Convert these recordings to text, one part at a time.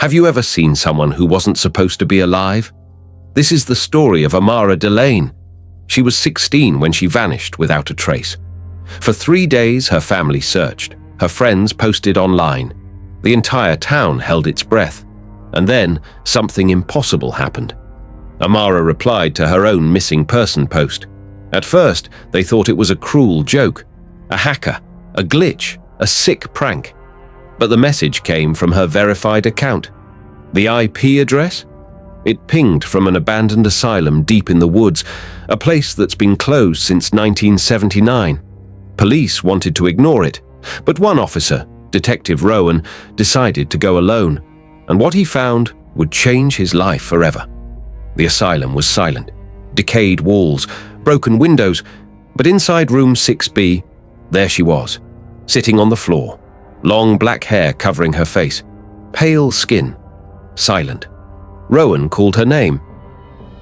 Have you ever seen someone who wasn't supposed to be alive? This is the story of Amara Delane. She was 16 when she vanished without a trace. For 3 days, her family searched. Her friends posted online. The entire town held its breath. And then, something impossible happened. Amara replied to her own missing person post. At first, they thought it was a cruel joke, a hacker, a glitch, a sick prank. But the message came from her verified account. The IP address? It pinged from an abandoned asylum deep in the woods, a place that's been closed since 1979. Police wanted to ignore it, but one officer, Detective Rowan, decided to go alone, and what he found would change his life forever. The asylum was silent, decayed walls, broken windows, but inside room 6B, there she was, sitting on the floor, long black hair covering her face, pale skin, silent. Rowan called her name.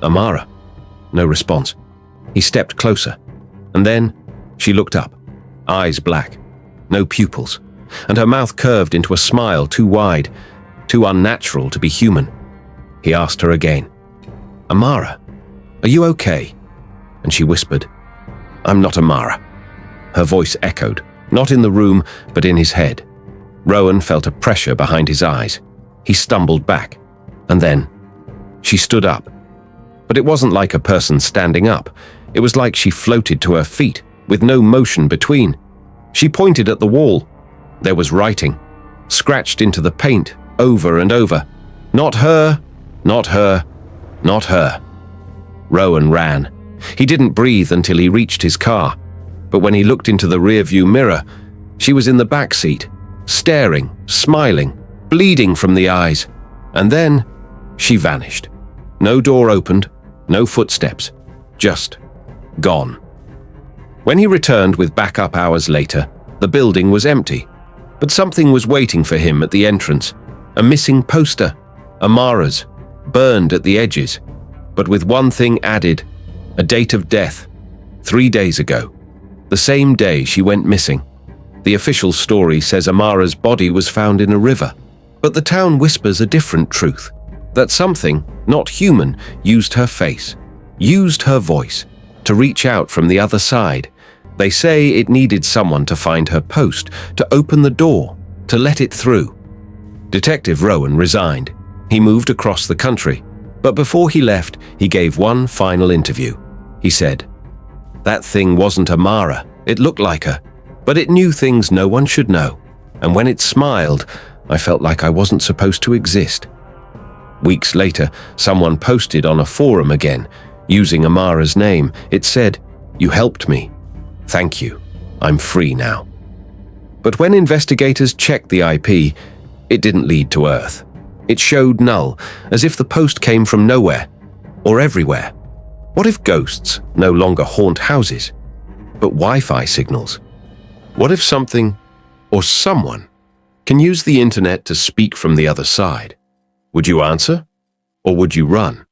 Amara. No response. He stepped closer, and then she looked up, eyes black, no pupils, and her mouth curved into a smile too wide, too unnatural to be human. He asked her again, "Amara, are you okay?" And she whispered, "I'm not Amara." Her voice echoed, not in the room, but in his head. Rowan felt a pressure behind his eyes. He stumbled back, and then she stood up. But it wasn't like a person standing up. It was like she floated to her feet, with no motion between. She pointed at the wall. There was writing, scratched into the paint, over and over. Not her, not her, not her. Rowan ran. He didn't breathe until he reached his car. But when he looked into the rearview mirror, she was in the back seat, staring, smiling, bleeding from the eyes. And then she vanished. No door opened, no footsteps, just gone. When he returned with backup hours later, the building was empty. But something was waiting for him at the entrance. A missing poster, Amara's, burned at the edges, but with one thing added, a date of death, 3 days ago, the same day she went missing. The official story says Amara's body was found in a river, but the town whispers a different truth, that something, not human, used her face, used her voice, to reach out from the other side. They say it needed someone to find her post, to open the door, to let it through. Detective Rowan resigned. He moved across the country, but before he left, he gave one final interview. He said, "That thing wasn't Amara. It looked like her, but it knew things no one should know. And when it smiled, I felt like I wasn't supposed to exist." Weeks later, someone posted on a forum again, using Amara's name. It said, "You helped me. Thank you. I'm free now." But when investigators checked the IP, it didn't lead to Earth. It showed null, as if the post came from nowhere, or everywhere. What if ghosts no longer haunt houses, but Wi-Fi signals? What if something, or someone, can use the internet to speak from the other side? Would you answer, or would you run?